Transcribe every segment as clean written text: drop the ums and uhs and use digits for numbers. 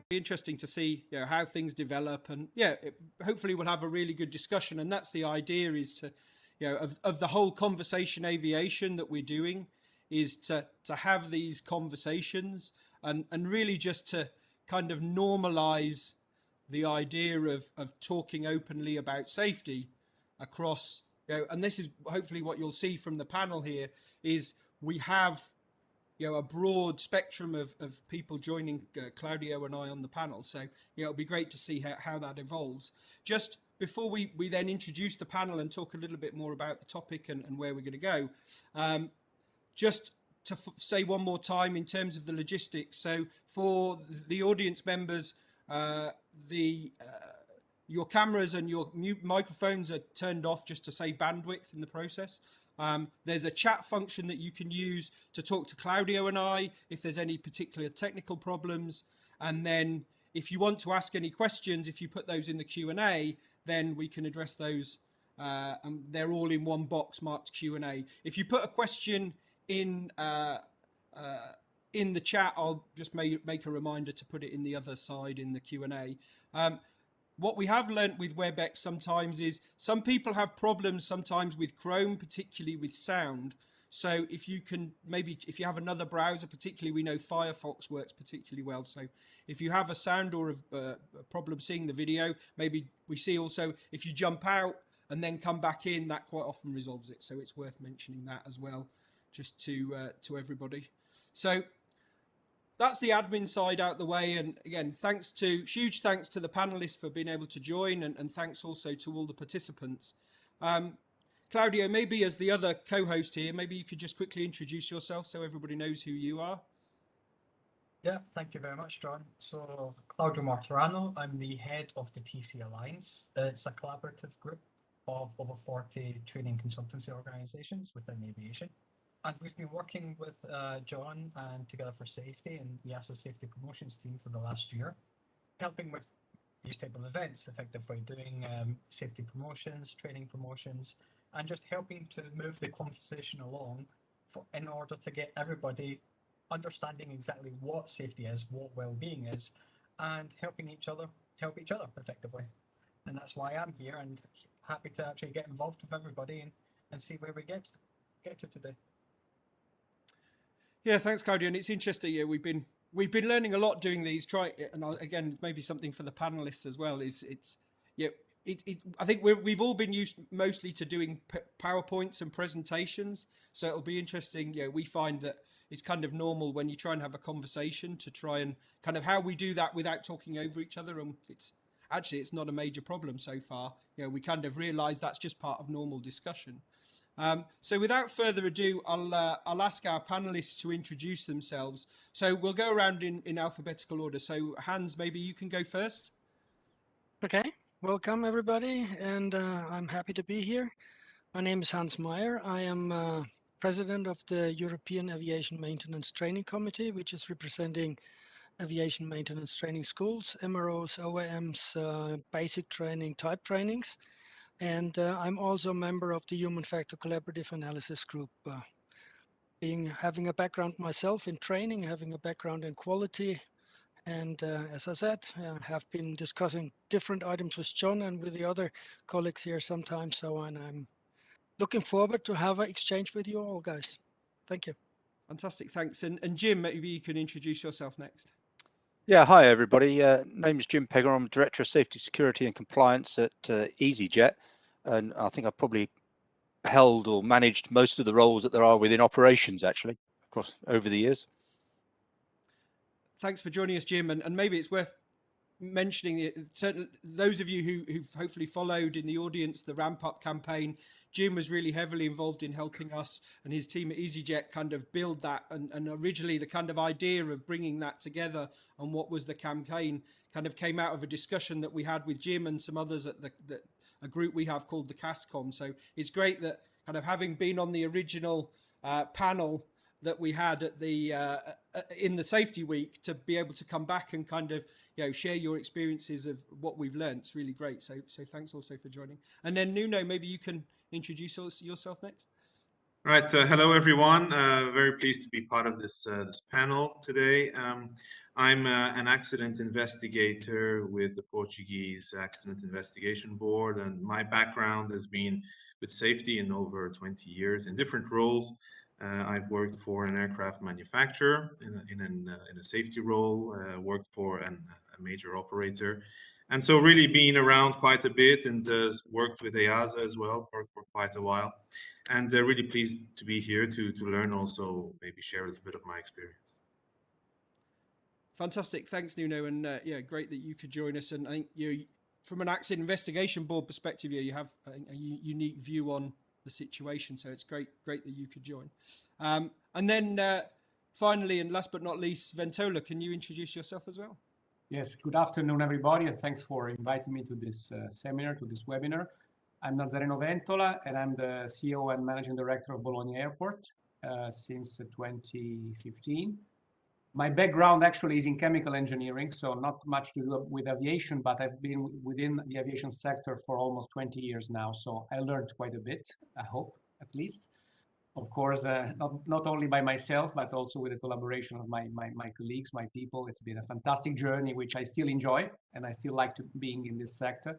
be interesting to see how things develop, and hopefully we'll have a really good discussion. And that's the idea, is to of the whole conversation aviation that we're doing, is to have these conversations and really just to kind of normalize the idea of talking openly about safety across, and this is hopefully what you'll see from the panel here, is we have a broad spectrum of people joining Claudio and I on the panel. So it'll be great to see how that evolves. Just before we then introduce the panel and talk a little bit more about the topic and where we're going to go, just to say one more time in terms of the logistics. So for the audience members, your cameras and your mute microphones are turned off just to save bandwidth in the process. There's a chat function that you can use to talk to Claudio and I if there's any particular technical problems. And then if you want to ask any questions, if you put those in the Q&A, then we can address those. And they're all in one box marked Q&A. If you put a question in the chat, I'll just make a reminder to put it in the other side in the Q&A. What we have learnt with WebEx sometimes is some people have problems sometimes with Chrome, particularly with sound. So if you have another browser, particularly we know Firefox works particularly well. So if you have a sound or a problem seeing the video, maybe we see also if you jump out and then come back in, that quite often resolves it. So it's worth mentioning that as well, just to everybody. So that's the admin side out the way. And again, huge thanks to the panelists for being able to join, and thanks also to all the participants. Claudio, maybe as the other co-host here, maybe you could just quickly introduce yourself so everybody knows who you are. Yeah, thank you very much, John. So Claudio Martirano, I'm the head of the TC Alliance. It's a collaborative group of over 40 training consultancy organizations within aviation. And we've been working with John and Together for Safety and the EASA Safety Promotions team for the last year, helping with these type of events, effectively doing safety promotions, training promotions, and just helping to move the conversation along in order to get everybody understanding exactly what safety is, what well-being is, and helping each other help each other effectively. And that's why I'm here, and happy to actually get involved with everybody and see where we get to today. Yeah, thanks, Claudio. And it's interesting. Yeah, we've been learning a lot doing these. And again, maybe something for the panelists as well. I think we've all been used mostly to doing PowerPoints and presentations. So it'll be interesting. We find that it's kind of normal when you try and have a conversation to try and kind of how we do that without talking over each other. And it's not a major problem so far. We kind of realize that's just part of normal discussion. So without further ado, I'll ask our panelists to introduce themselves. So we'll go around in alphabetical order. So Hans, maybe you can go first. Okay, welcome everybody, and I'm happy to be here. My name is Hans Meyer. I am president of the European Aviation Maintenance Training Committee, which is representing aviation maintenance training schools, MROs, OEMs, basic training, type trainings. And I'm also a member of the Human Factor Collaborative Analysis Group. Having a background myself in training, having a background in quality, and as I said, have been discussing different items with John and with the other colleagues here sometimes. And I'm looking forward to have an exchange with you all, guys. Thank you. Fantastic, thanks. And Jim, maybe you can introduce yourself next. Yeah, hi everybody. Name is Jim Pegram. I'm Director of Safety, Security and Compliance at Easyjet, and I think I've probably held or managed most of the roles that there are within operations actually over the years. Thanks for joining us, Jim. And maybe it's worth mentioning those of you who've hopefully followed in the audience the ramp up campaign. Jim was really heavily involved in helping us and his team at Easyjet kind of build that, and originally the kind of idea of bringing that together and what was the campaign kind of came out of a discussion that we had with Jim and some others at a group we have called the CASCOM. So it's great that kind of having been on the original panel that we had at in the safety week, to be able to come back and kind of share your experiences of what we've learned. It's really great. So thanks also for joining. And then Nuno, maybe you can introduce yourself next. All right, hello everyone. Very pleased to be part of this panel today. I'm an accident investigator with the Portuguese Accident Investigation Board, and my background has been with safety in over 20 years in different roles. I've worked for an aircraft manufacturer in a safety role, worked for a major operator, and so really been around quite a bit, and worked with EASA as well for quite a while. And really pleased to be here to learn, also maybe share a little bit of my experience. Fantastic, thanks Nuno, and yeah, great that you could join us. And I think you, from an accident investigation board perspective, you have a unique view on the situation. So it's great that you could join. And then finally, and last but not least, Ventola, can you introduce yourself as well? Yes, good afternoon, everybody, and thanks for inviting me to this seminar, to this webinar. I'm Nazareno Ventola, and I'm the CEO and Managing Director of Bologna Airport since 2015. My background actually is in chemical engineering, so not much to do with aviation, but I've been within the aviation sector for almost 20 years now, so I learned quite a bit, I hope, at least. Of course, not only by myself, but also with the collaboration of my colleagues, my people. It's been a fantastic journey, which I still enjoy, and I still like being in this sector.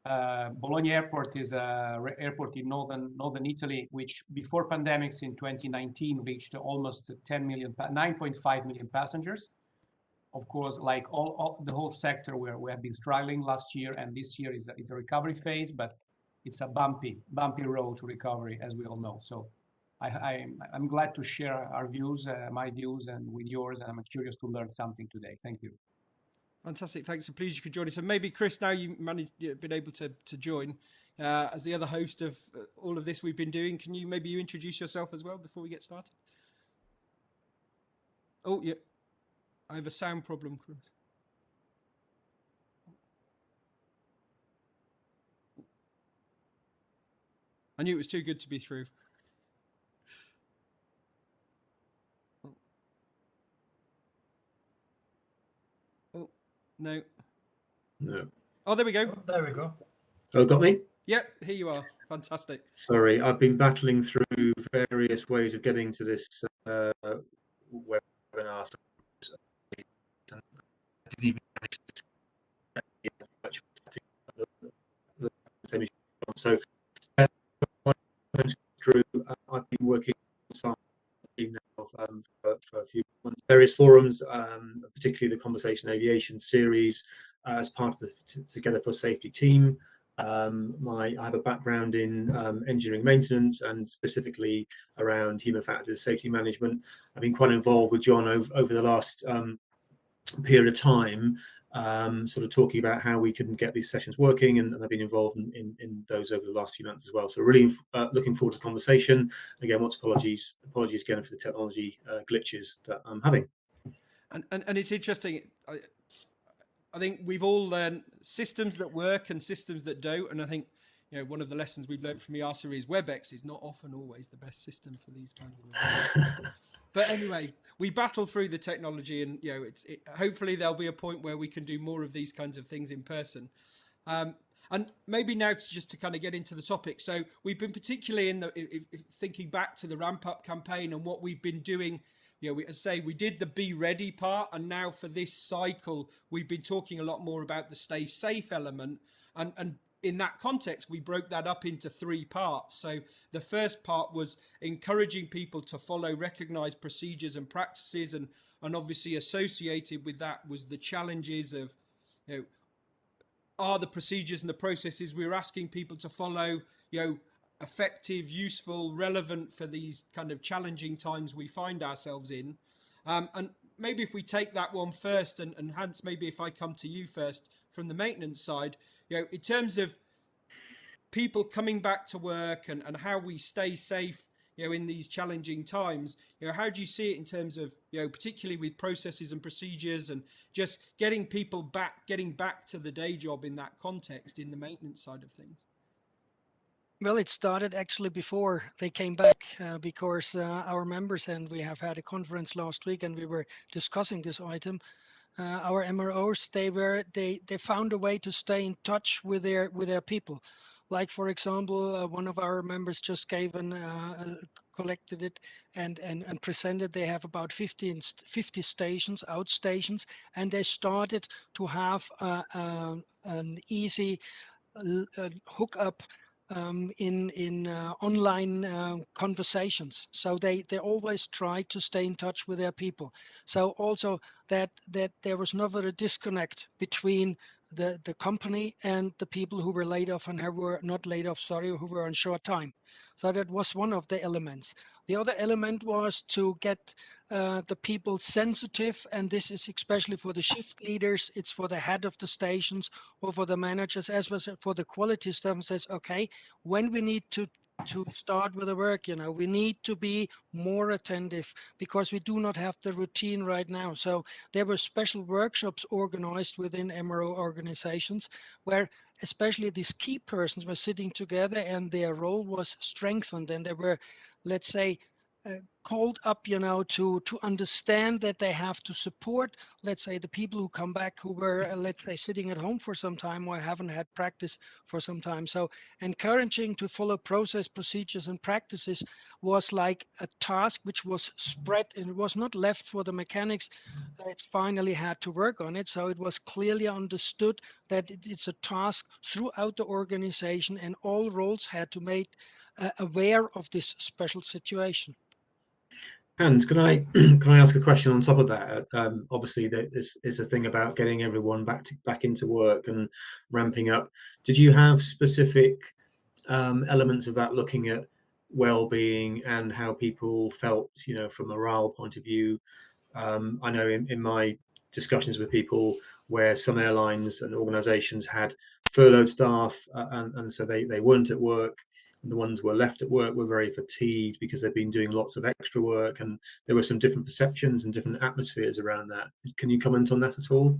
Bologna Airport is an airport in northern Italy, which before pandemics in 2019 reached almost 9.5 million passengers. Of course, like the whole sector, we have been struggling last year, and this year is a recovery phase, but it's a bumpy road to recovery, as we all know. So I'm glad to share our views, my views, and with yours, and I'm curious to learn something today. Thank you. Fantastic, thanks. I'm pleased you could join us. And maybe Chris, now you've been able to join as the other host of all of this we've been doing. Can you maybe introduce yourself as well before we get started? Oh yeah, I have a sound problem, Chris. I knew it was too good to be true. Oh no. No. Oh, there we go. Oh, there we go. Oh, got me? Yep, here you are. Fantastic. Sorry, I've been battling through various ways of getting to this webinar. So I didn't even manage to so Drew, I've been working on now for a few months, various forums, particularly the Conversation Aviation series, as part of the Together for Safety team. I have a background in engineering maintenance and specifically around human factors safety management. I've been quite involved with John over the last period of time, sort of talking about how we can get these sessions working, and I've been involved in those over the last few months as well. So really looking forward to the conversation. Again, apologies again for the technology glitches that I'm having. And it's interesting. I think we've all learned systems that work and systems that don't. And I think, one of the lessons we've learned from EASA is WebEx is not often always the best system for these kinds of events. But anyway, we battle through the technology, and hopefully there'll be a point where we can do more of these kinds of things in person. And maybe now just to kind of get into the topic. So we've been particularly thinking back to the ramp up campaign and what we've been doing. We did the be ready part, and now for this cycle, we've been talking a lot more about the stay safe element. And in that context, we broke that up into 3 parts. So the first part was encouraging people to follow recognized procedures and practices, and obviously associated with that was the challenges of, are the procedures and the processes we were asking people to follow, effective, useful, relevant for these kind of challenging times we find ourselves in. And maybe if we take that one first, and Hans, maybe if I come to you first from the maintenance side, in terms of people coming back to work and how we stay safe, in these challenging times, how do you see it in terms of, particularly with processes and procedures and just getting back to the day job in that context in the maintenance side of things? Well, it started actually before they came back because our members, and we have had a conference last week and we were discussing this item. Our MROs, they found a way to stay in touch with their people. Like for example, one of our members just gave collected it and presented. They have about 50 stations, outstations, and they started to have an easy hookup in online conversations. So they always try to stay in touch with their people. So also that there was never a disconnect between the company and the people who were laid off and who were not laid off, sorry, who were on short time. So that was one of the elements. The other element was to get the people sensitive, and this is especially for the shift leaders, it's for the head of the stations or for the managers, as well as for the quality staff, says, okay, when we need to start with the work, we need to be more attentive because we do not have the routine right now. So there were special workshops organized within MRO organizations where especially these key persons were sitting together and their role was strengthened, and they were, let's say, called up, to understand that they have to support, let's say, the people who come back who were, let's say, sitting at home for some time or haven't had practice for some time. So encouraging to follow process, procedures, and practices was like a task which was spread, and it was not left for the mechanics. It's finally had to work on it. So it was clearly understood that it's a task throughout the organization, and all roles had to make aware of this special situation. Hans, can I can I ask a question on top of that? Obviously, this is a thing about getting everyone back into work and ramping up. Did you have specific elements of that, looking at well-being and how people felt, from a morale point of view? I know in my discussions with people where some airlines and organisations had furloughed staff, and so they weren't at work. The ones who were left at work were very fatigued because they've been doing lots of extra work, and there were some different perceptions and different atmospheres around that. Can you comment on that at all?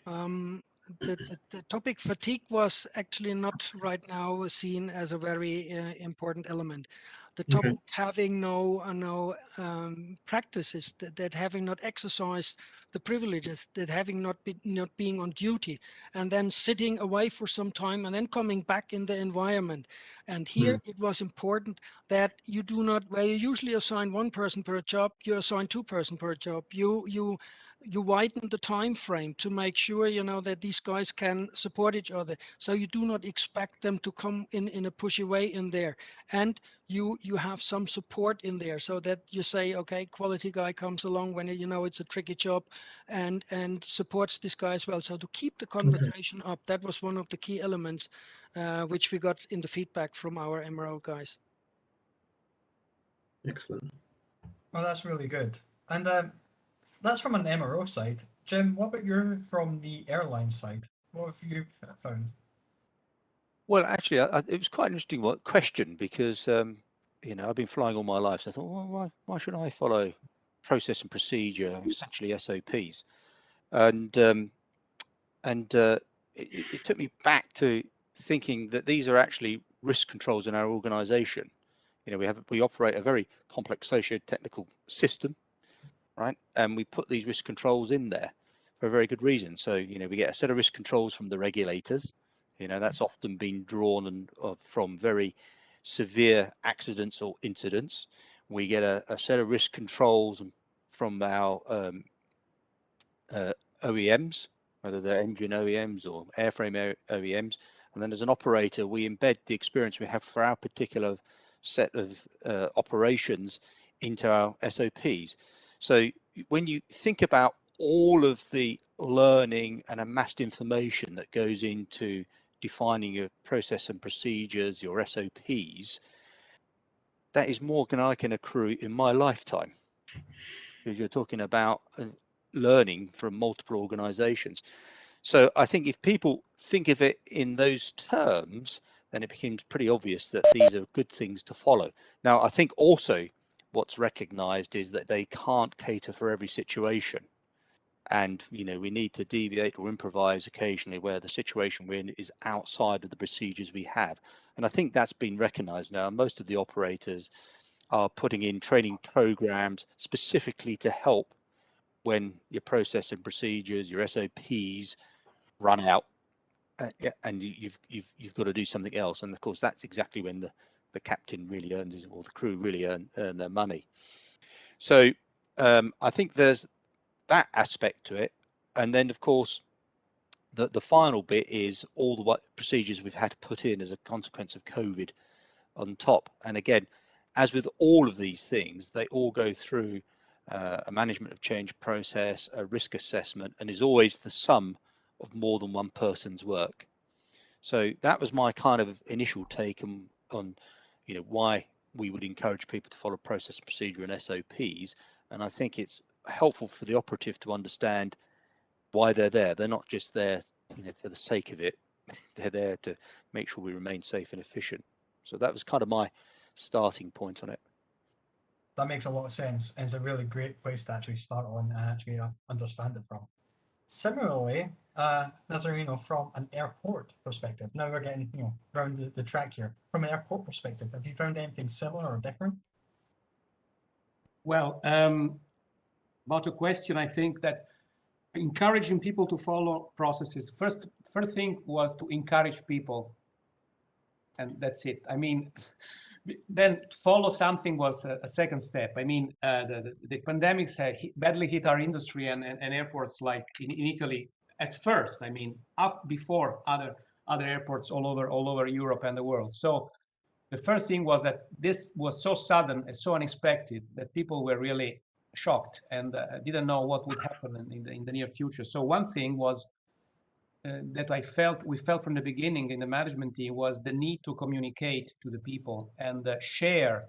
The topic fatigue was actually not right now seen as a very important element. The topic having no practices, that having not exercised the privileges, that having not being on duty, and then sitting away for some time and then coming back in the environment. And here it was important that you do not, where you usually assign one person per job, you assign two person per job. You widen the time frame to make sure that these guys can support each other, so you do not expect them to come in a pushy way in there, and you have some support in there, so that you say, okay, quality guy comes along when it's a tricky job and supports this guy as well. So to keep the conversation up, that was one of the key elements which we got in the feedback from our MRO guys. Excellent. Well, that's really good. And that's from an MRO side. Jim, what about you from the airline side? What have you found? Well, actually, it was quite an interesting question, because I've been flying all my life, so I thought, well, why should I follow process and procedure, essentially SOPs? And it took me back to thinking that these are actually risk controls in our organisation. We operate a very complex socio-technical system, right? And we put these risk controls in there for a very good reason. So we get a set of risk controls from the regulators. That's often been drawn from very severe accidents or incidents. We get a set of risk controls from our OEMs, whether they're engine OEMs or airframe OEMs. And then as an operator, we embed the experience we have for our particular set of operations into our SOPs. So when you think about all of the learning and amassed information that goes into defining your process and procedures, your SOPs, that is more than I can accrue in my lifetime. Because you're talking about learning from multiple organizations. So I think if people think of it in those terms, then it becomes pretty obvious that these are good things to follow. Now, I think also what's recognized is that they can't cater for every situation. And, we need to deviate or improvise occasionally where the situation we're in is outside of the procedures we have. And I think that's been recognized now. Most of the operators are putting in training programs specifically to help when your process and procedures, your SOPs run out, Yeah, and you've got to do something else, and of course that's exactly when the captain really earns, or the crew really earn their money. So I think there's that aspect to it, and then of course the final bit is all the procedures we've had to put in as a consequence of COVID on top. And again, as with all of these things, they all go through a management of change process, a risk assessment, and is always the sum of more than one person's work. So that was my kind of initial take on why we would encourage people to follow process, procedure, and SOPs. And I think it's helpful for the operative to understand why they're there. They're not just there, for the sake of it. They're there to make sure we remain safe and efficient. So that was kind of my starting point on it. That makes a lot of sense, and it's a really great place to actually start on and actually understand it from. Similarly, Nazareno, from an airport perspective, now we're getting around the track here. From an airport perspective, have you found anything similar or different? Well, about a question, I think that encouraging people to follow processes. First thing was to encourage people, and that's it. I mean, then follow something was a second step. I mean, the pandemics badly hit our industry and airports like in Italy at first. I mean, before other airports all over Europe and the world. So the first thing was that this was so sudden and so unexpected that people were really shocked and didn't know what would happen in the near future. So one thing was that we felt from the beginning in the management team was the need to communicate to the people and share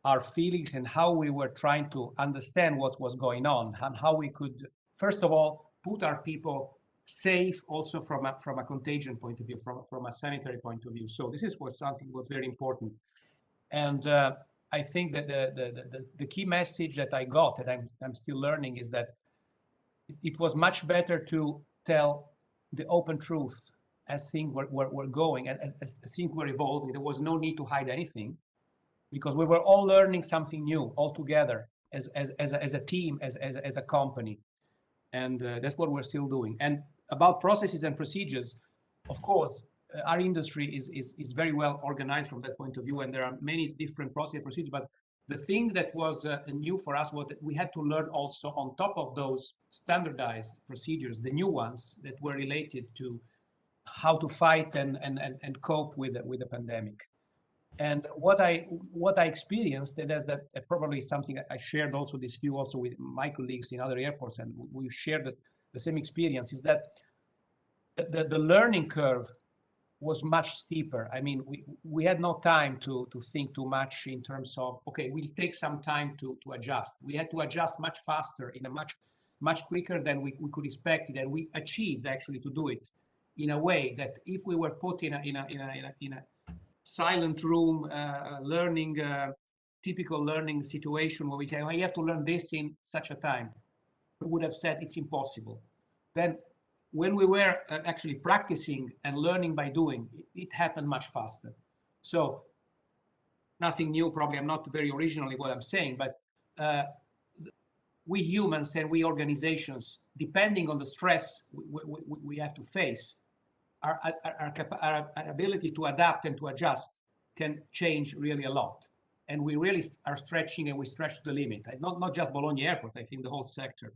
our feelings and how we were trying to understand what was going on and how we could, first of all, put our people safe also from a contagion point of view, from a sanitary point of view. So this was something was very important. And I think that the key message that I got, and I'm still learning, is that it was much better to tell the open truth as things were going and as things were evolving. There was no need to hide anything because we were all learning something new all together as a team, as a company. And that's what we're still doing. And about processes and procedures, of course, our industry is very well organized from that point of view, and there are many different processes and procedures. But the thing that was new for us was that we had to learn also on top of those standardized procedures, the new ones that were related to how to fight and cope with the pandemic. And what I experienced, and that's probably something I shared also this view also with my colleagues in other airports, and we've shared the same experience, is that the learning curve was much steeper. I mean, we had no time to think too much in terms of, okay, we'll take some time to adjust. We had to adjust much faster, in a much quicker than we could expect, and we achieved actually to do it in a way that if we were put in a silent room, typical learning situation where we say, oh, you have to learn this in such a time, we would have said it's impossible. Then when we were actually practicing and learning by doing, it happened much faster. So nothing new, probably I'm not very originally what I'm saying, but we humans and we organizations, depending on the stress we have to face, our ability to adapt and to adjust can change really a lot. And we really are stretching, and we stretch to the limit. Not just Bologna Airport, I think the whole sector.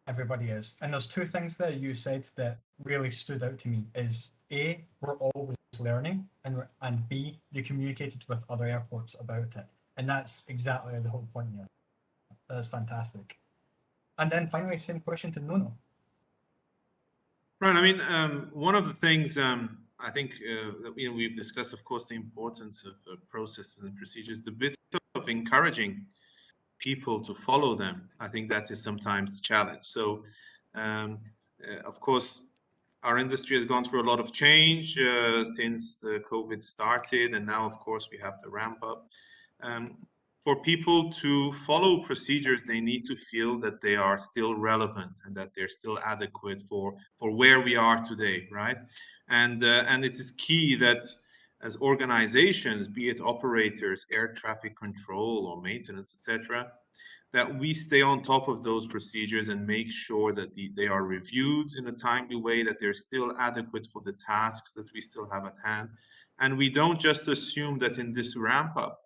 Everybody is. And there's two things that you said that really stood out to me is A, we're always learning, and B, you communicated with other airports about it. And that's exactly the whole point here. That's fantastic. And then finally, same question to Nuno. Right. I mean, one of the things I think that we've discussed, of course, the importance of processes and procedures, the bit of encouraging people to follow them. I think that is sometimes the challenge. So, of course, our industry has gone through a lot of change since COVID started, and now, of course, we have the ramp up. For people to follow procedures, they need to feel that they are still relevant and that they're still adequate for where we are today, right? And it is key that as organizations, be it operators, air traffic control or maintenance, etc., that we stay on top of those procedures and make sure that they are reviewed in a timely way, that they're still adequate for the tasks that we still have at hand. And we don't just assume that in this ramp up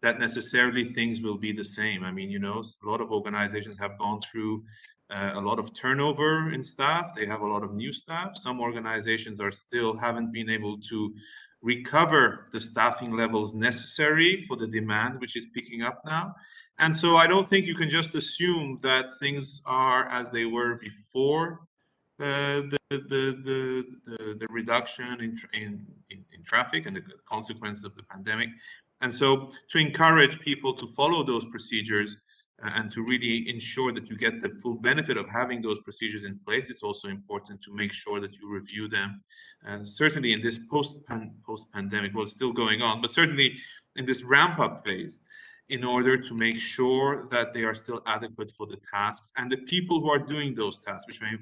that necessarily things will be the same. I mean, you know, a lot of organizations have gone through a lot of turnover in staff. They have a lot of new staff. Some organizations are still haven't been able to recover the staffing levels necessary for the demand, which is picking up now. And so I don't think you can just assume that things are as they were before the reduction in traffic and the consequence of the pandemic. And so to encourage people to follow those procedures and to really ensure that you get the full benefit of having those procedures in place, it's also important to make sure that you review them. Certainly in this post-pandemic, well, it's still going on, but certainly in this ramp-up phase, in order to make sure that they are still adequate for the tasks and the people who are doing those tasks, which may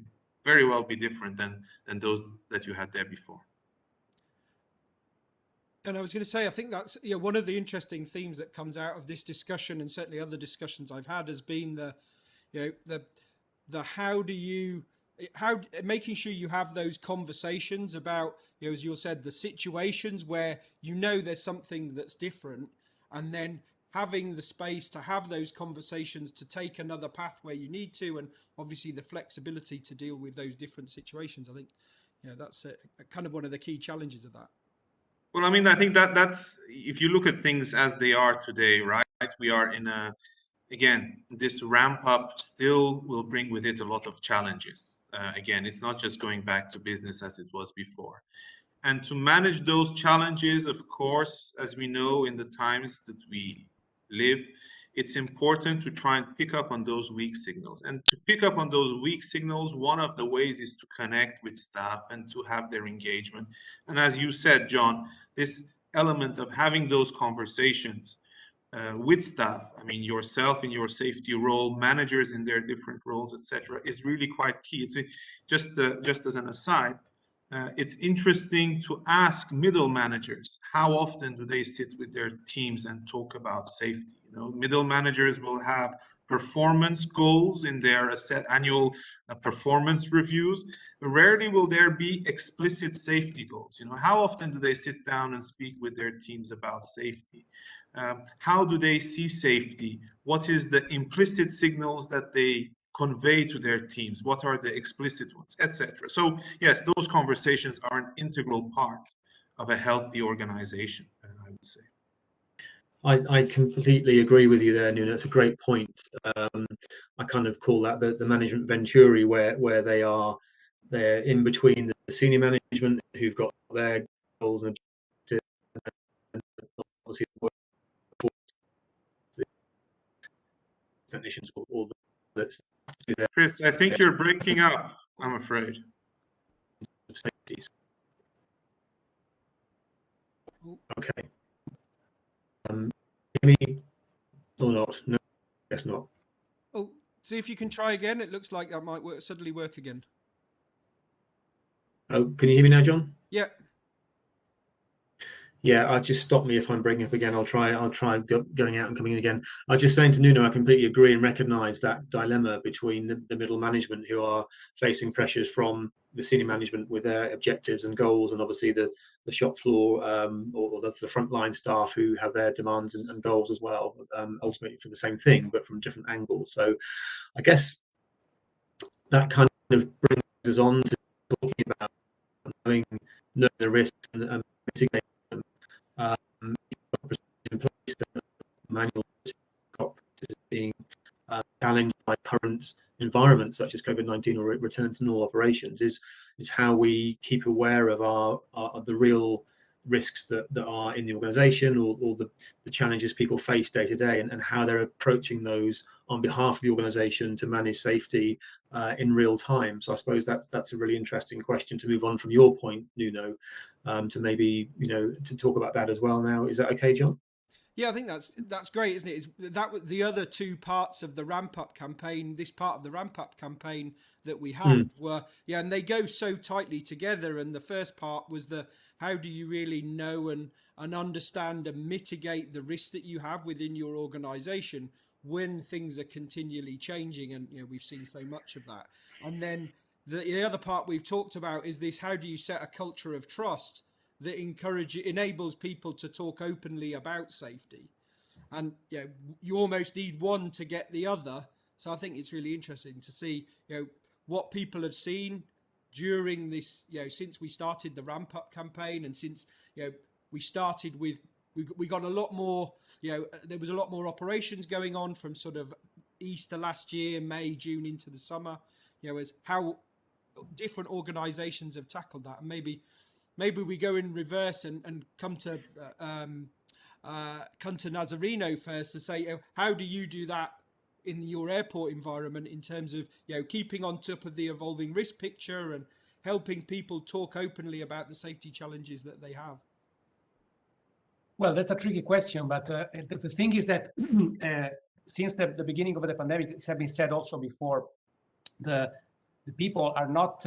very well be different than those that you had there before. And I was going to say, I think that's one of the interesting themes that comes out of this discussion, and certainly other discussions I've had, has been the how making sure you have those conversations about, as you said, the situations where there's something that's different, and then having the space to have those conversations, to take another path where you need to, and obviously the flexibility to deal with those different situations. I think that's a kind of one of the key challenges of that. Well, I mean, I think that's, if you look at things as they are today, right? We are in again, this ramp up still will bring with it a lot of challenges. Again, it's not just going back to business as it was before. And to manage those challenges, of course, as we know in the times that we live, it's important to try and pick up on those weak signals. And to pick up on those weak signals, one of the ways is to connect with staff and to have their engagement. And as you said, John, this element of having those conversations with staff, I mean, yourself in your safety role, managers in their different roles, etc., is really quite key. It's just as an aside, it's interesting to ask middle managers, how often do they sit with their teams and talk about safety? Middle managers will have performance goals in their annual performance reviews. Rarely will there be explicit safety goals. How often do they sit down and speak with their teams about safety? How do they see safety? What is the implicit signals that they convey to their teams? What are the explicit ones, etc.? So yes, those conversations are an integral part of a healthy organization, I would say. I completely agree with you there, Nuno. It's a great point. I kind of call that the management venturi, where they're in between the senior management who've got their goals and obviously the technicians all the Chris, I think you're breaking up, I'm afraid. Safeties. Okay. Hear me or not? No, guess not. Oh, see if you can try again. It looks like that might suddenly work again. Oh, can you hear me now, John? Yeah. Yeah, just stop me if I'm breaking up again. I'll try going out and coming in again. I was just saying to Nuno, I completely agree and recognise that dilemma between the middle management, who are facing pressures from the senior management with their objectives and goals, and obviously the shop floor or the frontline staff who have their demands and goals as well, ultimately for the same thing but from different angles. So I guess that kind of brings us on to talking about knowing the risks and mitigating them. In place, manual practices being challenged by current environments such as COVID-19 or return to normal operations is how we keep aware of the real risks that are in the organization, or the challenges people face day to day, and how they're approaching those on behalf of the organization to manage safety in real time. So I suppose that's a really interesting question to move on from your point, Nuno, to maybe to talk about that as well now. Is that okay, John? Yeah, I think that's great, isn't it? Is that the other two parts of the ramp up campaign? This part of the ramp up campaign that we have were, and they go so tightly together. And the first part was how do you really know and understand and mitigate the risks that you have within your organization, when things are continually changing, and we've seen so much of that. And then the other part we've talked about is this: how do you set a culture of trust that enables people to talk openly about safety? And you almost need one to get the other. So I think it's really interesting to see what people have seen during this, since we started the ramp up campaign, and since we started with, we got a lot more, there was a lot more operations going on from sort of Easter last year, May, June into the summer, as how different organizations have tackled that. And maybe we go in reverse and come to Nazareno first to say, how do you do that in your airport environment in terms of keeping on top of the evolving risk picture and helping people talk openly about the safety challenges that they have? Well, that's a tricky question, but the thing is that since the beginning of the pandemic, it's been said also before, the people are not.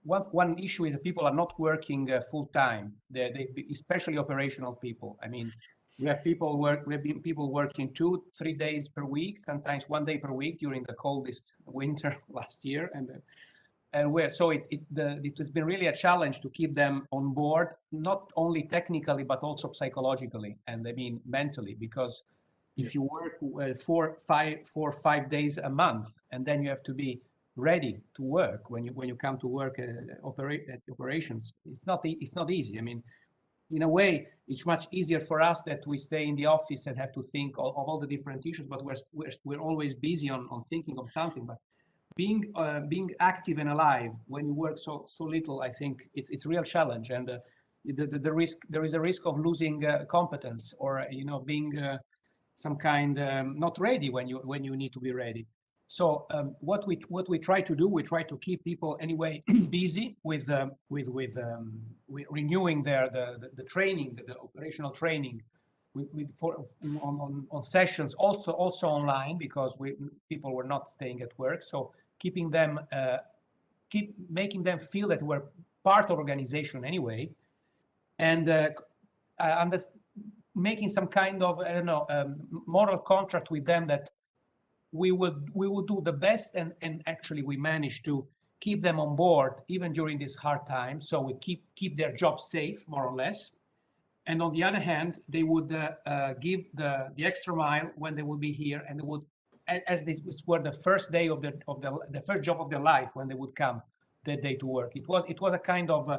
One issue is that people are not working full time. They especially operational people. I mean, we have people working 2-3 days per week, sometimes 1 day per week during the coldest winter last year, and it has been really a challenge to keep them on board, not only technically but also psychologically, and I mean mentally, because if you work 4 or 5 days a month, and then you have to be ready to work when you come to work at operations, it's not easy. I mean, in a way, it's much easier for us that we stay in the office and have to think of all the different issues, but we're always busy on thinking of something. But being active and alive when you work so little, I think it's a real challenge, and there is a risk of losing competence, or being some kind not ready when you need to be ready. So what we try to do, we try to keep people anyway busy with renewing the training, the operational training, on sessions, also online, because people were not staying at work. So keeping them, making them feel that we're part of organization anyway, and making some kind of moral contract with them that we will do the best, and actually we managed to keep them on board even during this hard time. So we keep their jobs safe, more or less. And on the other hand, they would give the extra mile when they would be here, and they would, as this were the first day of the first job of their life, when they would come that day to work. It was a kind of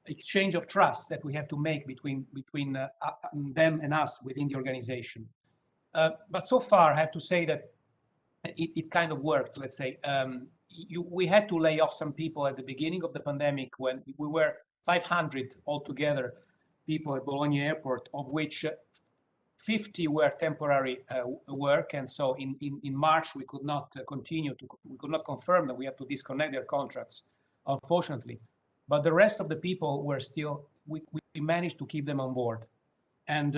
exchange of trust that we have to make between them and us within the organization. But so far, I have to say that it kind of worked. Let's say we had to lay off some people at the beginning of the pandemic, when we were 500 altogether people at Bologna Airport, of which 50 were temporary work, and so in March we could not we could not confirm that. We had to disconnect their contracts, unfortunately. But the rest of the people were still, we managed to keep them on board, and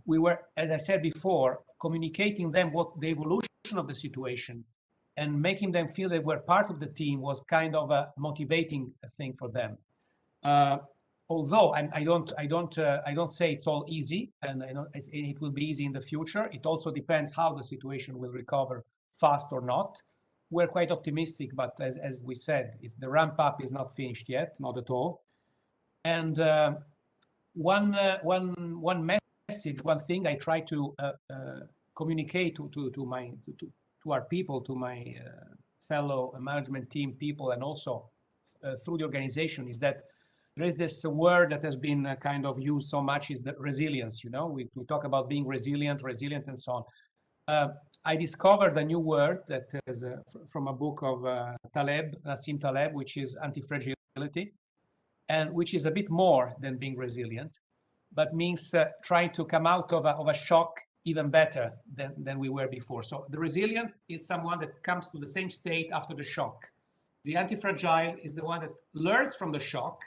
we were, as I said before, communicating them what the evolution of the situation, and making them feel they were part of the team was kind of a motivating thing for them. Although I don't say it's all easy, and it will be easy in the future. It also depends how the situation will recover, fast or not. We're quite optimistic, but as we said, the ramp up is not finished yet, not at all. And one message, one thing I try to communicate to our people, to my fellow management team people, and also through the organization, is that there is this word that has been kind of used so much, is the resilience. We talk about being resilient, and so on. I discovered a new word that is from a book of Nassim Taleb, which is anti-fragility, and which is a bit more than being resilient, but means trying to come out of a shock even better than we were before. So the resilient is someone that comes to the same state after the shock. The anti-fragile is the one that learns from the shock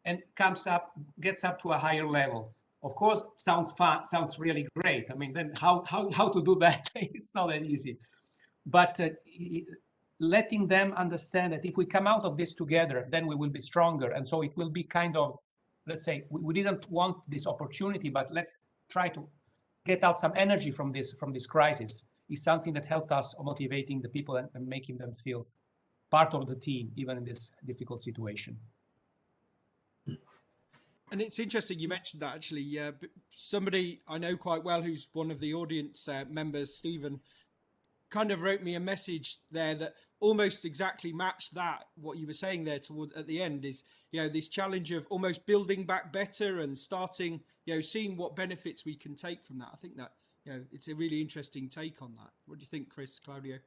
and gets up to a higher level. Of course, sounds fun, sounds really great. I mean, then how to do that? It's not that easy. But letting them understand that if we come out of this together, then we will be stronger. And so it will be kind of, let's say, we didn't want this opportunity, but let's try to get out some energy from this crisis is something that helped us motivating the people and making them feel part of the team, even in this difficult situation. And it's interesting you mentioned that, actually. Somebody I know quite well, who's one of the audience members, Stephen, kind of wrote me a message there that almost exactly matched that, what you were saying there towards at the end, is, you know, this challenge of almost building back better and starting, you know, seeing what benefits we can take from that. I think that, you know, it's a really interesting take on that. What do you think, Chris, Claudio?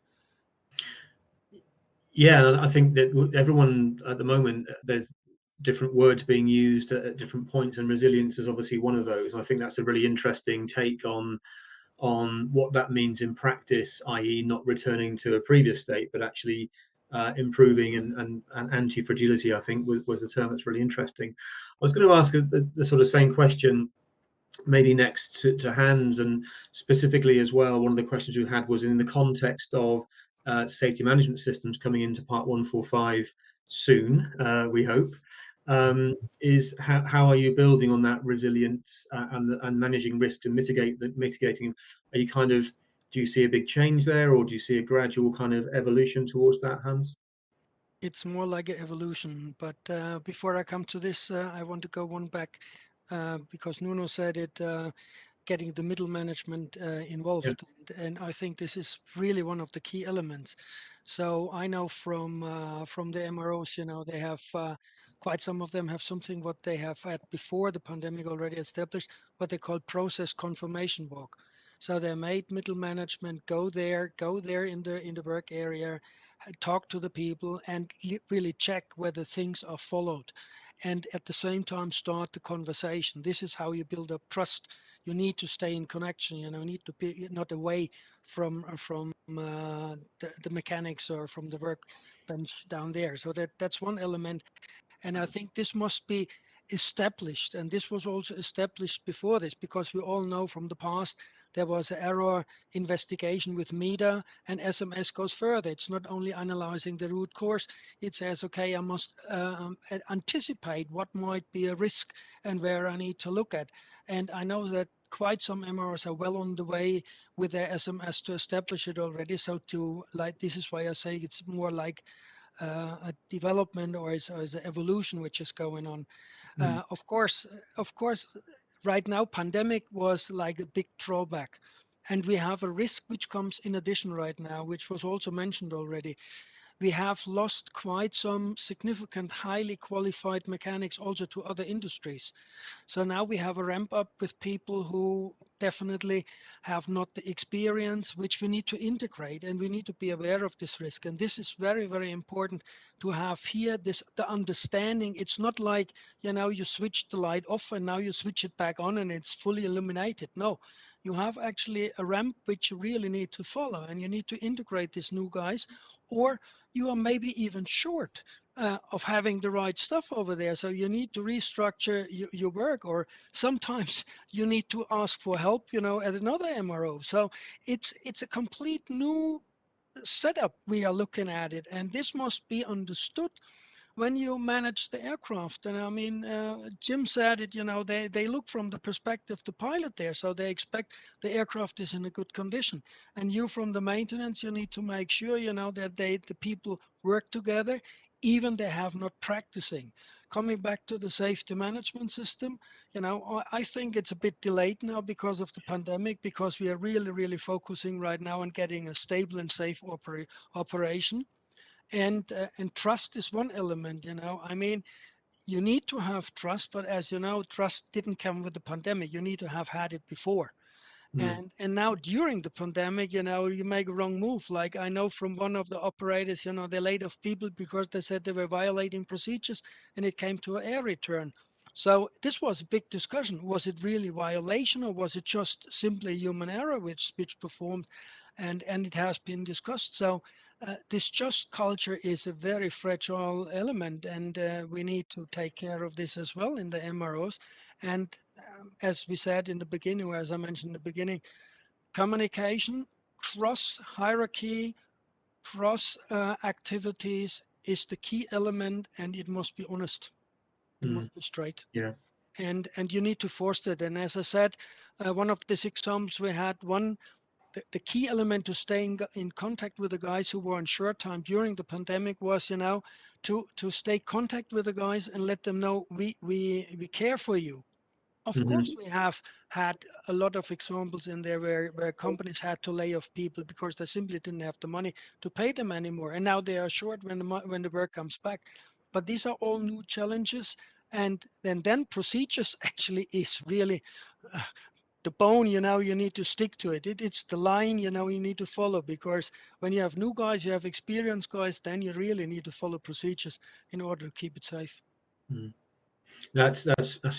Yeah, I think that everyone at the moment, there's different words being used at different points, and resilience is obviously one of those. And I think that's a really interesting take on what that means in practice, i.e. not returning to a previous state, but actually improving and anti-fragility, I think, was the term that's really interesting. I was going to ask the sort of same question maybe next to Hans, and specifically as well, one of the questions we had was in the context of safety management systems coming into Part 145 soon, we hope. Is how are you building on that resilience and managing risks and mitigating? Are you kind of, do you see a big change there, or do you see a gradual kind of evolution towards that, Hans? It's more like an evolution. But before I come to this, I want to go one back because Nuno said it, getting the middle management involved. Yeah. And I think this is really one of the key elements. So I know from the MROs, you know, they have quite some of them have something what they have had before the pandemic already established, what they call process confirmation walk. So they made middle management go there in the work area, talk to the people, and really check whether things are followed, and at the same time start the conversation. This is how you build up trust. You need to stay in connection. You know, need to be not away from the mechanics or from the workbench down there. So that's one element. And I think this must be established. And this was also established before this, because we all know from the past there was an error investigation with MEDA, and SMS goes further. It's not only analyzing the root cause, it says, okay, I must anticipate what might be a risk and where I need to look at. And I know that quite some MROs are well on the way with their SMS to establish it already. So to like, this is why I say it's more like a development or is an evolution which is going on. Of course, right now pandemic was like a big drawback, and we have a risk which comes in addition right now, which was also mentioned already. We have lost quite some significant highly qualified mechanics also to other industries. So now we have a ramp up with people who definitely have not the experience, which we need to integrate, and we need to be aware of this risk. And this is very, very important to have here, the understanding. It's not like, you know, you switch the light off and now you switch it back on and it's fully illuminated. No, you have actually a ramp which you really need to follow, and you need to integrate these new guys, or you are maybe even short of having the right stuff over there. So you need to restructure your work, or sometimes you need to ask for help, you know, at another MRO. So it's a complete new setup we are looking at it, and this must be understood when you manage the aircraft. And I mean, Jim said it, you know, they look from the perspective of the pilot there, so they expect the aircraft is in a good condition. And you from the maintenance, you need to make sure, you know, that the people work together, even they have not practicing. Coming back to the safety management system, you know, I think it's a bit delayed now because of the pandemic, because we are really, really focusing right now on getting a stable and safe operation. And trust is one element. You know, I mean, you need to have trust, but as you know, trust didn't come with the pandemic. You need to have had it before. And now during the pandemic, you know, you make a wrong move. Like I know from one of the operators, you know, they laid off people because they said they were violating procedures, and it came to an air return. So this was a big discussion. Was it really violation, or was it just simply human error which performed? And it has been discussed. So this just culture is a very fragile element, and we need to take care of this as well in the MROs. And as we said in the beginning, or as I mentioned in the beginning, communication, cross hierarchy, cross activities is the key element, and it must be honest. It must be straight. Yeah. and you need to foster it. And as I said, one of these examples we had, the key element to staying in contact with the guys who were on short time during the pandemic was, to stay contact with the guys and let them know we care for you. Of Mhm. course, we have had a lot of examples in there where companies had to lay off people because they simply didn't have the money to pay them anymore, and now they are short when the work comes back. But these are all new challenges, and then procedures actually is really the bone. You need to stick to it. It's the line, you need to follow, because when you have new guys, you have experienced guys, then you really need to follow procedures in order to keep it safe. That's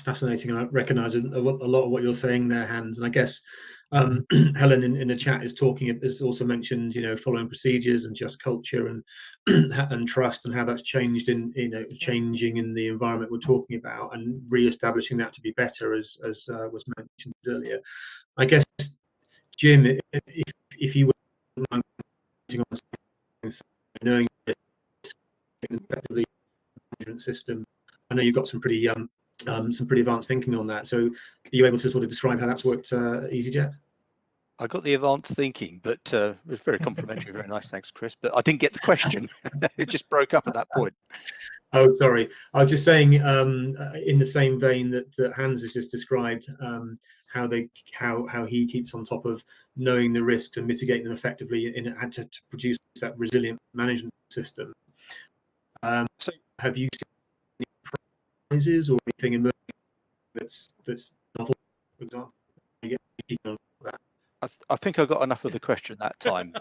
fascinating. I recognise a lot of what you're saying there, Hans. And I guess Helen in the chat has also mentioned, following procedures and just culture and and trust, and how that's changed changing in the environment we're talking about, and re-establishing that to be better, as was mentioned earlier. I guess, Jim, if you were on knowing effectively management system, I know you've got some pretty advanced thinking on that. So, are you able to sort of describe how that's worked at EasyJet? I got the advanced thinking, but it was very complimentary. Very nice, thanks, Chris. But I didn't get the question. It just broke up at that point. Oh, sorry. I was just saying, in the same vein that Hans has just described, how he keeps on top of knowing the risks and mitigating them effectively, and to produce that resilient management system. So, have you seen any prizes or anything emerging that's novel, for example? I think I got enough of the question that time,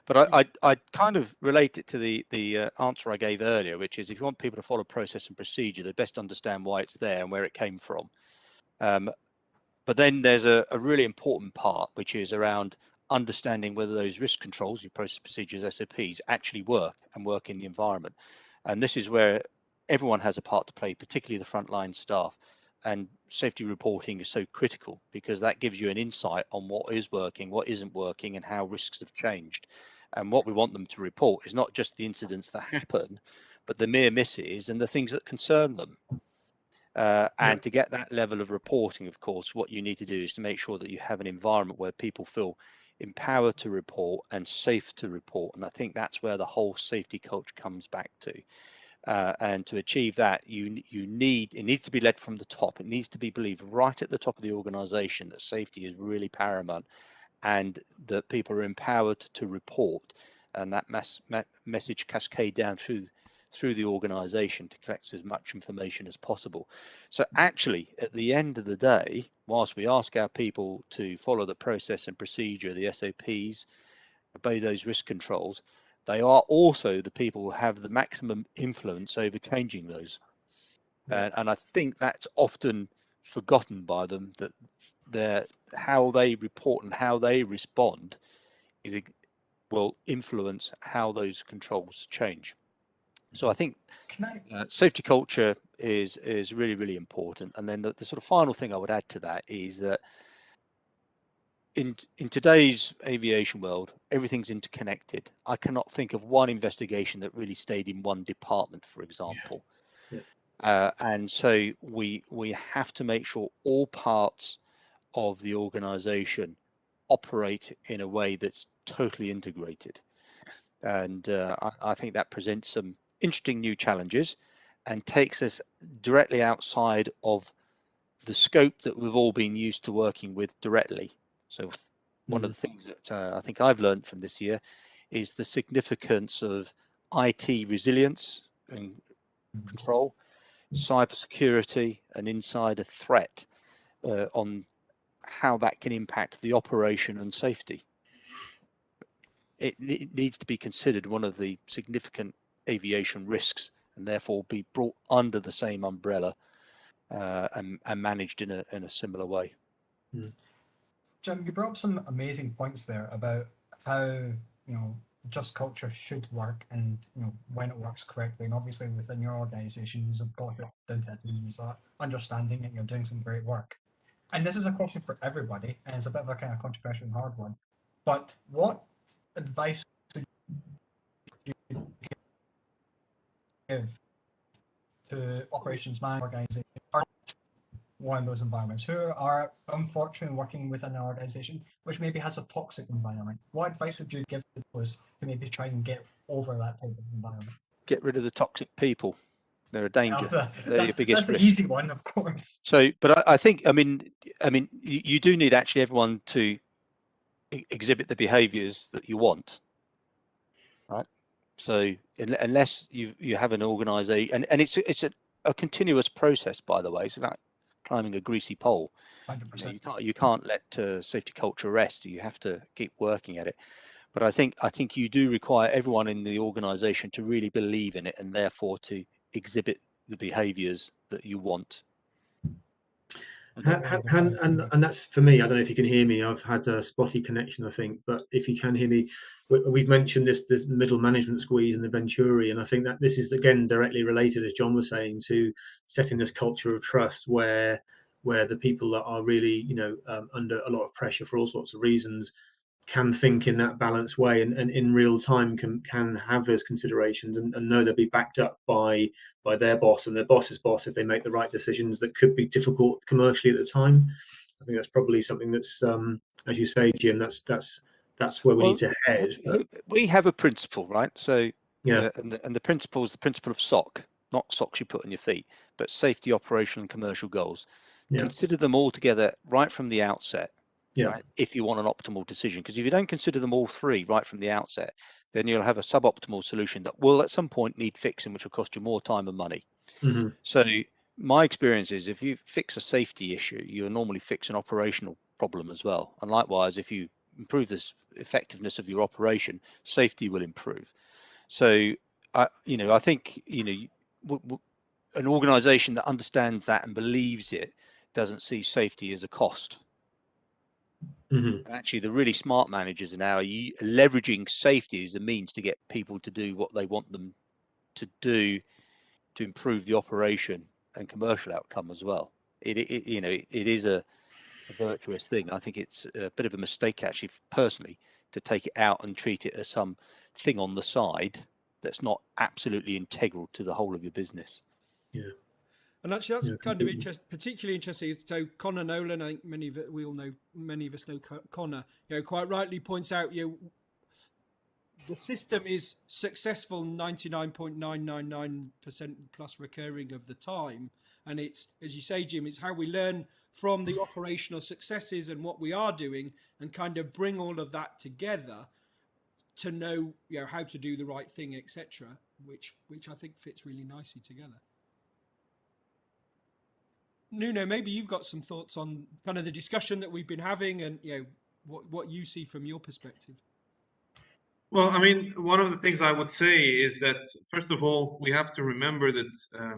but I kind of relate it to the answer I gave earlier, which is, if you want people to follow process and procedure, they best understand why it's there and where it came from. But then there's a really important part, which is around understanding whether those risk controls, your process procedures, SOPs, actually work in the environment. And this is where everyone has a part to play, particularly the frontline staff. And safety reporting is so critical, because that gives you an insight on what is working, what isn't working, and how risks have changed. And what we want them to report is not just the incidents that happen, but the near misses and the things that concern them. And to get that level of reporting, of course, what you need to do is to make sure that you have an environment where people feel empowered to report and safe to report. And I think that's where the whole safety culture comes back to. And to achieve that, it needs to be led from the top. It needs to be believed right at the top of the organization that safety is really paramount, and that people are empowered to report, and that message cascade down through the organization to collect as much information as possible. So actually, at the end of the day, whilst we ask our people to follow the process and procedure, the SOPs, obey those risk controls, they are also the people who have the maximum influence over changing those. And I think that's often forgotten by them, that how they report and how they respond will influence how those controls change. So I think safety culture is really, really important. And then the sort of final thing I would add to that is that in today's aviation world, everything's interconnected. I cannot think of one investigation that really stayed in one department, for example. And so we have to make sure all parts of the organization operate in a way that's totally integrated. And I think that presents some interesting new challenges and takes us directly outside of the scope that we've all been used to working with directly. So one of the things that I think I've learned from this year is the significance of IT resilience and control, cybersecurity, and insider threat on how that can impact the operation and safety. It needs to be considered one of the significant aviation risks, and therefore be brought under the same umbrella and managed in a similar way. Jim, you brought up some amazing points there about how just culture should work, and when it works correctly. And obviously within your organisation, you've got it down to the understanding that you're doing some great work. And this is a question for everybody, and it's a bit of a kind of controversial and hard one. But what advice would you give to operations management organizations one of those environments, who are unfortunately working within an organization which maybe has a toxic environment? What advice would you give to those to maybe try and get over that type of environment? Get rid of the toxic people. They're a danger. They're your That's biggest the risk. easy one, of course. So, but I think, I mean, you do need actually everyone to exhibit the behaviours that you want, right? So unless you have an organisation, and it's a continuous process, by the way. It's like climbing a greasy pole. 100%. You can't let safety culture rest. You have to keep working at it. But I think you do require everyone in the organisation to really believe in it, and therefore to exhibit the behaviours that you want. And that's for me. I don't know if you can hear me. I've had a spotty connection, I think, but if you can hear me, we've mentioned this middle management squeeze and the Venturi, and I think that this is again directly related, as John was saying, to setting this culture of trust where the people that are really under a lot of pressure for all sorts of reasons can think in that balanced way, and in real time can have those considerations and know they'll be backed up by their boss and their boss's boss if they make the right decisions that could be difficult commercially at the time. I think that's probably something that's, as you say, Jim, that's where we need to head. We have a principle, right? So yeah, and the principle is the principle of SOC, not socks you put on your feet, but safety, operational, and commercial goals. Yeah. Consider them all together right from the outset. Yeah. Right, if you want an optimal decision, because if you don't consider them all three right from the outset, then you'll have a suboptimal solution that will at some point need fixing, which will cost you more time and money. Mm-hmm. So my experience is if you fix a safety issue, you'll normally fix an operational problem as well. And likewise, if you improve the effectiveness of your operation, safety will improve. So I think an organization that understands that and believes it doesn't see safety as a cost. Mm-hmm. And actually, the really smart managers are now leveraging safety as a means to get people to do what they want them to do to improve the operation and commercial outcome as well. It is a virtuous thing. I think it's a bit of a mistake, actually, personally, to take it out and treat it as some thing on the side that's not absolutely integral to the whole of your business. Yeah. And actually, that's kind of particularly interesting. So Connor Nolan, I think many of us know Connor. Quite rightly points out, the system is successful 99.999% plus recurring of the time, and it's, as you say, Jim, it's how we learn from the operational successes and what we are doing, and kind of bring all of that together to know, how to do the right thing, etc. Which I think fits really nicely together. Nuno, maybe you've got some thoughts on kind of the discussion that we've been having, and what you see from your perspective. Well, I mean, one of the things I would say is that, first of all, we have to remember that I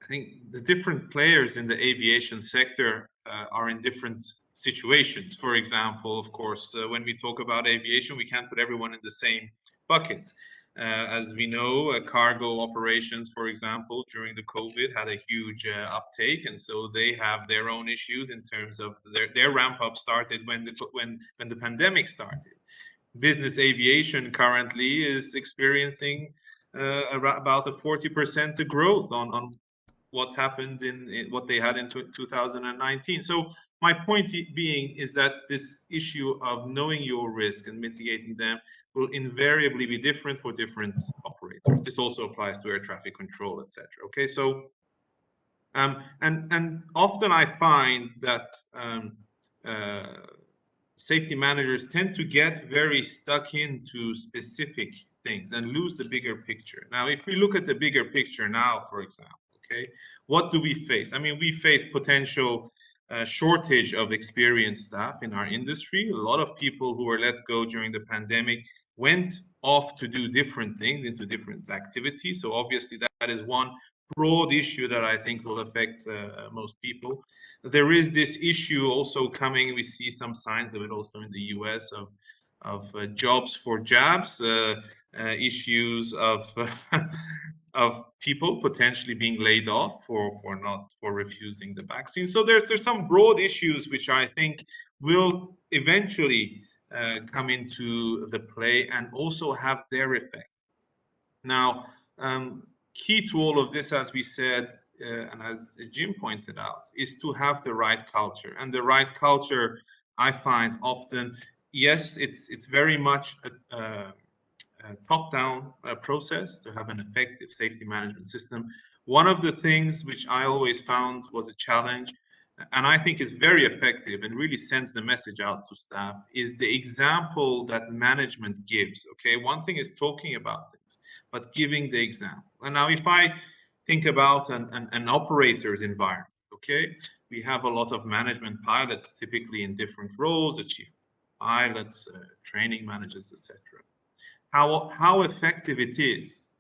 think the different players in the aviation sector are in different situations. For example, of course, when we talk about aviation, we can't put everyone in the same bucket. As we know, cargo operations, for example, during the COVID had a huge uptake, and so they have their own issues in terms of their ramp up started when the pandemic started. Business aviation currently is experiencing about a 40% growth on what happened in what they had in 2019. So my point being is that this issue of knowing your risk and mitigating them will invariably be different for different operators. This also applies to air traffic control, etc. Okay, so and often I find that safety managers tend to get very stuck into specific things and lose the bigger picture. Now, if we look at the bigger picture now, for example, okay, what do we face? I mean, we face potential shortage of experienced staff in our industry. A lot of people who were let go during the pandemic went off to do different things, into different activities. So obviously that is one broad issue that I think will affect most people. There is this issue also coming. We see some signs of it also in the US of jobs for jabs, issues of of people potentially being laid off for refusing the vaccine. So there's some broad issues which I think will eventually come into the play and also have their effect. Now, key to all of this, as we said, and as Jim pointed out, is to have the right culture. And the right culture, I find often, yes, it's very much a top-down process to have an effective safety management system. One of the things which I always found was a challenge, and I think is very effective and really sends the message out to staff, is the example that management gives. Okay, one thing is talking about things, but giving the example. And now if I think about an operator's environment, okay, we have a lot of management pilots typically in different roles, a chief pilots, training managers, etc. How effective it is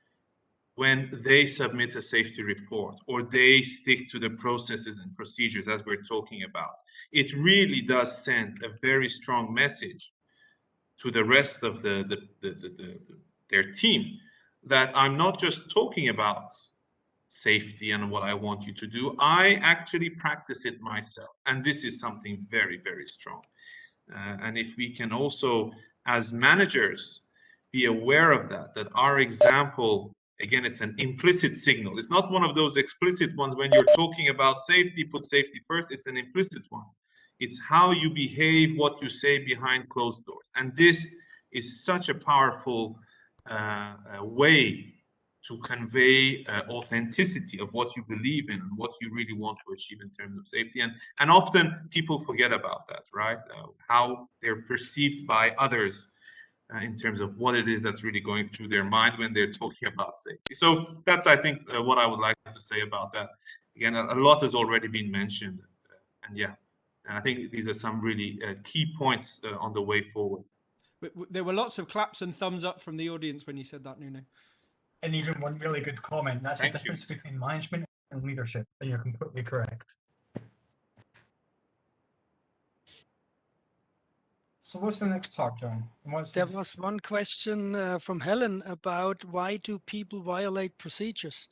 when they submit a safety report or they stick to the processes and procedures as we're talking about. It really does send a very strong message to the rest of their team that I'm not just talking about safety and what I want you to do. I actually practice it myself. And this is something very, very strong. And if we can also, as managers, be aware of that our example, again, it's an implicit signal. It's not one of those explicit ones when you're talking about safety, put safety first. It's an implicit one. It's how you behave, what you say behind closed doors. And this is such a powerful way to convey authenticity of what you believe in and what you really want to achieve in terms of safety. And often people forget about that, right? How they're perceived by others in terms of what it is that's really going through their mind when they're talking about safety. So that's, I think, what I would like to say about that. Again, a lot has already been mentioned. And yeah, and I think these are some really key points on the way forward. There were lots of claps and thumbs up from the audience when you said that, Nuno. And even one really good comment, that's the difference between management and leadership, and you're completely correct. So what's the next part, John? There was one question from Helen about why do people violate procedures?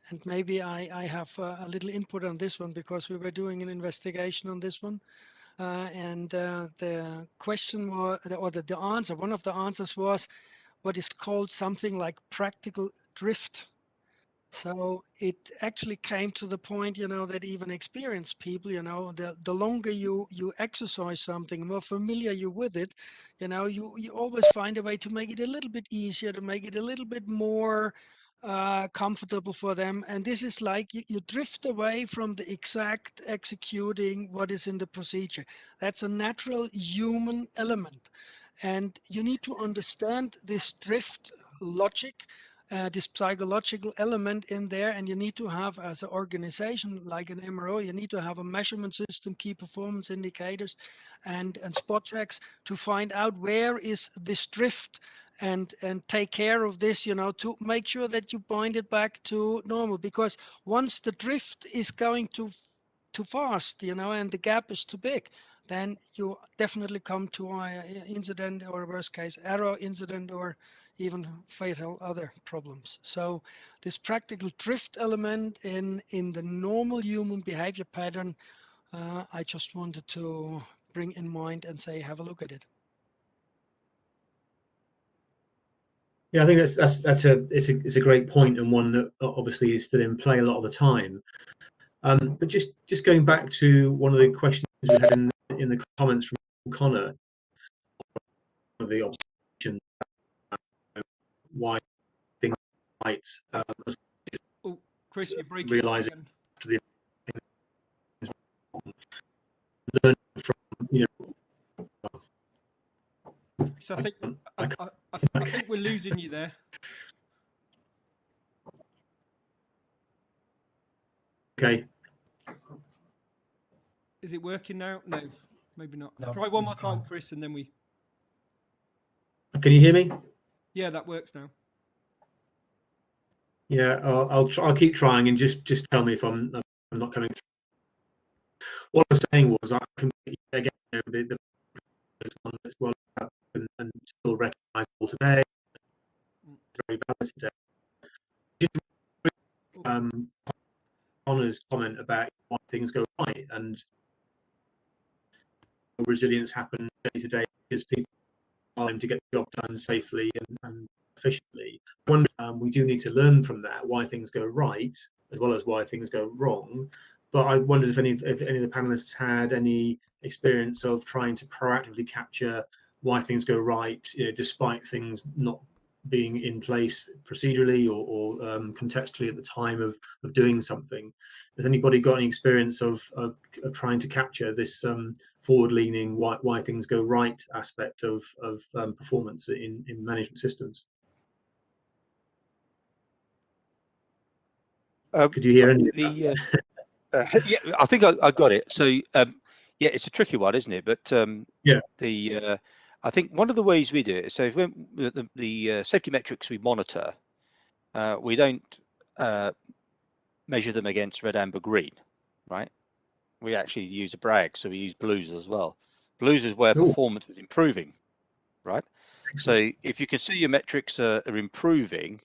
And maybe I have a little input on this one because we were doing an investigation on this one. The question was, or the answer, one of the answers was what is called something like practical drift. So it actually came to the point, that even experienced people, the longer you exercise something, the more familiar you with it, you always find a way to make it a little bit easier, to make it a little bit more comfortable for them. And this is like you drift away from the exact executing what is in the procedure. That's a natural human element. And you need to understand this drift logic, this psychological element in there, and you need to have, as an organization like an MRO, you need to have a measurement system, key performance indicators, and spot checks to find out where is this drift, and take care of this, to make sure that you bind it back to normal. Because once the drift is going too fast, and the gap is too big, then you definitely come to an incident, or worst case error incident, or even fatal other problems. So this practical drift element in the normal human behavior pattern, I just wanted to bring in mind and say, have a look at it. Yeah, I think it's a great point, and one that obviously is still in play a lot of the time. But just going back to one of the questions we had in the comments from Connor, the observation why things might Chris, you're breaking realize again. Learn from So I think we're losing you there. Okay. Is it working now? No, maybe not. No, Try one more it's time, gone. Chris, and then we. Can you hear me? Yeah, that works now. Yeah, I'll keep trying, and just tell me if I'm not coming through. What I was saying was I completely again the one that's well and still recognisable today, very valid today. Just Connor's comment about why things go right and resilience happen day to day because people are able to get the job done safely and efficiently. We do need to learn from that, why things go right as well as why things go wrong. But I wondered if any of the panelists had any experience of trying to proactively capture why things go right, despite things not being in place procedurally or contextually at the time of doing something. Has anybody got any experience of trying to capture this forward-leaning why things go right aspect of performance in management systems? Could you hear any? Yeah, I think I got it. So yeah, it's a tricky one, isn't it? But yeah, I think one of the ways we do it is, so if the safety metrics we monitor, we don't measure them against red, amber, green, right? We actually use a brag, so we use blues as well. Blues is where performance is improving, right? Excellent. So if you can see your metrics are improving,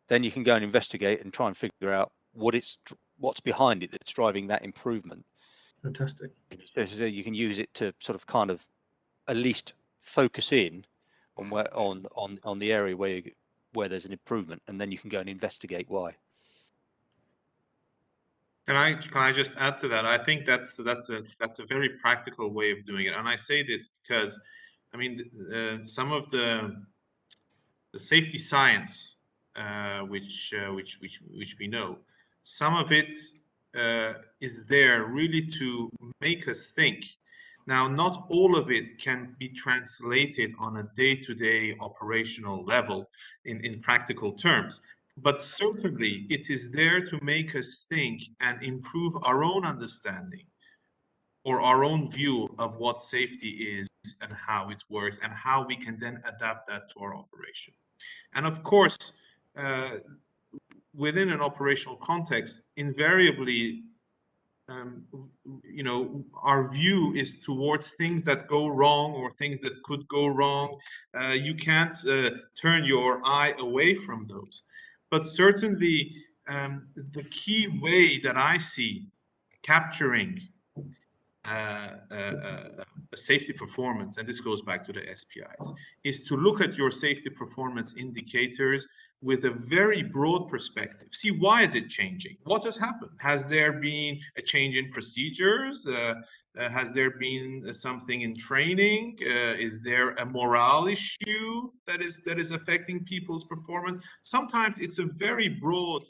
then you can go and investigate and try and figure out what's behind it that's driving that improvement. Fantastic. So you can use it to sort of kind of at least focus in on where on the area where there's an improvement, and then you can go and investigate why. Can I just add to that? I think that's a very practical way of doing it, and I say this because, I mean, some of the safety science, which we know, some of it is there really to make us think. Now, not all of it can be translated on a day-to-day operational level in practical terms, but certainly it is there to make us think and improve our own understanding or our own view of what safety is and how it works and how we can then adapt that to our operation. And of course, within an operational context, invariably, our view is towards things that go wrong or things that could go wrong. You can't turn your eye away from those. But certainly, the key way that I see capturing a safety performance, and this goes back to the SPIs, is to look at your safety performance indicators with a very broad perspective. See, why is it changing? What has happened? Has there been a change in procedures? Has there been something in training? Is there a morale issue that is affecting people's performance? Sometimes it's a very broad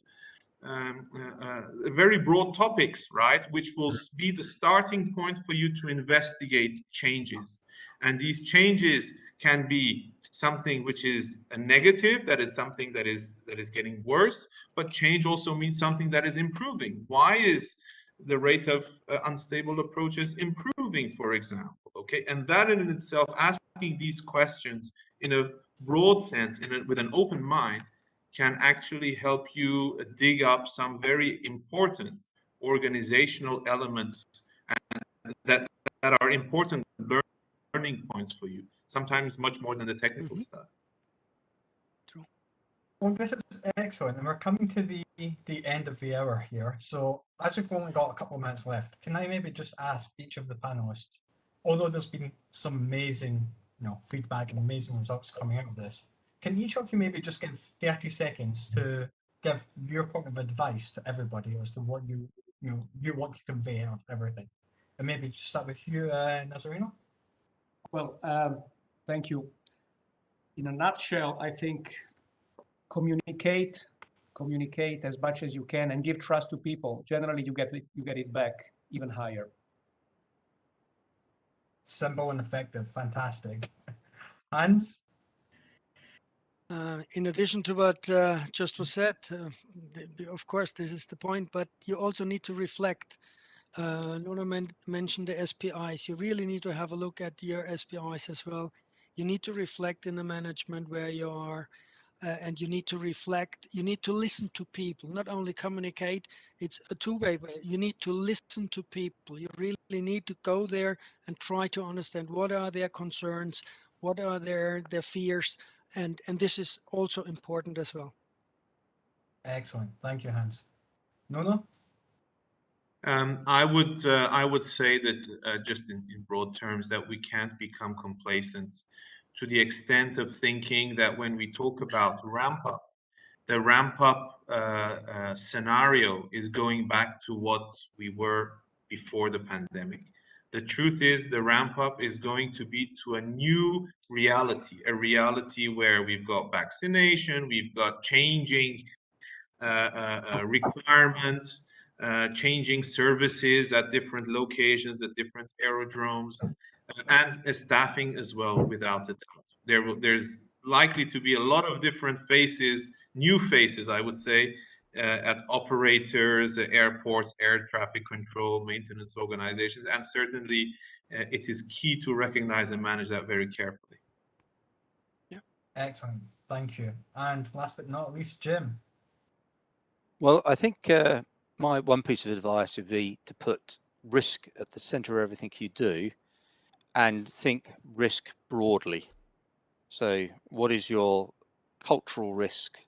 topics, right, which will be the starting point for you to investigate changes. And these changes can be something which is a negative, that is something that is getting worse, but change also means something that is improving. Why is the rate of unstable approaches improving, for example? Okay, and that in itself, asking these questions in a broad sense, with an open mind, can actually help you dig up some very important organizational elements that are important learning points for you, sometimes much more than the technical stuff. True. Well, this is excellent, and we're coming to the end of the hour here. So as we've only got a couple of minutes left, can I maybe just ask each of the panelists, although there's been some amazing feedback and amazing results coming out of this, can each of you maybe just give 30 seconds to give your point of advice to everybody as to what you want to convey out of everything? And maybe just start with you, Nazareno. Well, thank you. In a nutshell, I think communicate as much as you can and give trust to people. Generally, you get it back even higher. Simple and effective. Fantastic. Hans? In addition to what just was said, of course, this is the point, but you also need to reflect. Nuno mentioned the SPIs. You really need to have a look at your SPIs as well. You need to reflect in the management where you are, and you need to reflect. You need to listen to people, not only communicate. It's a two-way way. You need to listen to people. You really need to go there and try to understand what are their concerns, what are their fears, and this is also important as well. Excellent. Thank you, Hans. Nuno? I would say that just in broad terms, that we can't become complacent to the extent of thinking that when we talk about ramp up, the ramp up scenario is going back to what we were before the pandemic. The truth is the ramp up is going to be to a new reality, a reality where we've got vaccination, we've got changing requirements, changing services at different locations, at different aerodromes, and staffing as well, without a doubt. There's likely to be a lot of different faces, new faces, I would say, at operators, airports, air traffic control, maintenance organizations, and certainly it is key to recognize and manage that very carefully. Yeah. Excellent, thank you. And last but not least, Jim. Well, I think my one piece of advice would be to put risk at the center of everything you do and think risk broadly. So what is your cultural risk?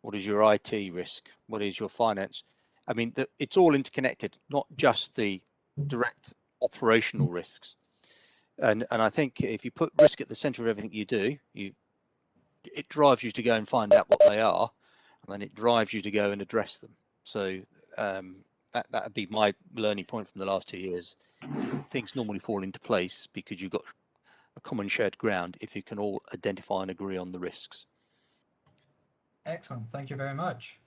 What is your IT risk? What is your finance? I mean, it's all interconnected, not just the direct operational risks. And I think if you put risk at the center of everything you do, it drives you to go and find out what they are, and then it drives you to go and address them. So that would be my learning point from the last 2 years. Things normally fall into place because you've got a common shared ground if you can all identify and agree on the risks. Excellent, thank you very much.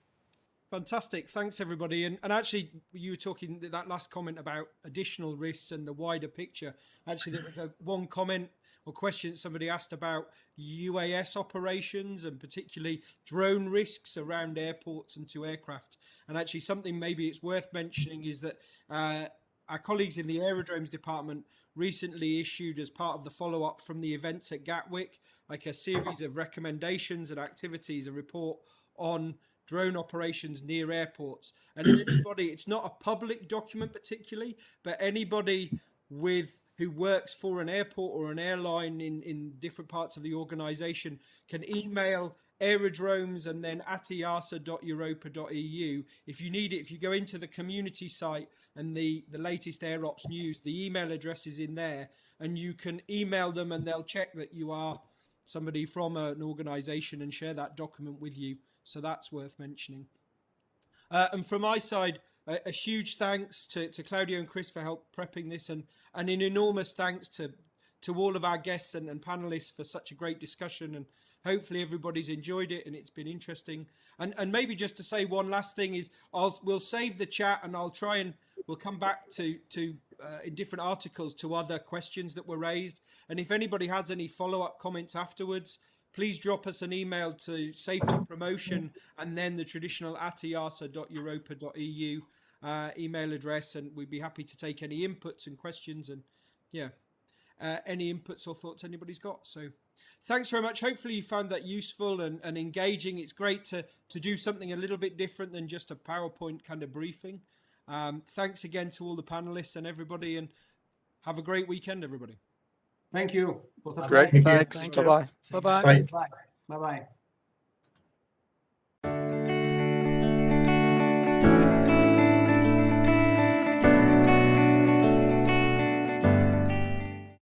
Fantastic. Thanks, everybody. And actually, you were talking that last comment about additional risks and the wider picture. Actually, there was one comment or question that somebody asked about UAS operations and particularly drone risks around airports and to aircraft. And actually, something maybe it's worth mentioning is that our colleagues in the aerodromes department recently issued, as part of the follow-up from the events at Gatwick, like a series of recommendations and activities, a report on drone operations near airports. And anybody, it's not a public document particularly, but anybody who works for an airport or an airline in different parts of the organization can email aerodromes and then atiasa.europa.eu. If you need it, if you go into the community site and the latest AirOps news, the email address is in there, and you can email them and they'll check that you are somebody from an organization and share that document with you. So that's worth mentioning. And from my side, a huge thanks to Claudio and Chris for help prepping this, and an enormous thanks to all of our guests and panelists for such a great discussion. And hopefully everybody's enjoyed it and it's been interesting. And maybe just to say one last thing is we'll save the chat and we'll come back to in different articles to other questions that were raised. And if anybody has any follow-up comments afterwards, please drop us an email to safety promotion and then the traditional atiasa.europa.eu email address, and we'd be happy to take any inputs and questions and any inputs or thoughts anybody's got. So thanks very much. Hopefully you found that useful and engaging. It's great to do something a little bit different than just a PowerPoint kind of briefing. Thanks again to all the panelists and everybody, and have a great weekend, everybody. Thank you. It was a Great. pleasure. Thanks. Bye-bye. Bye-bye. Bye. Bye. Bye-bye.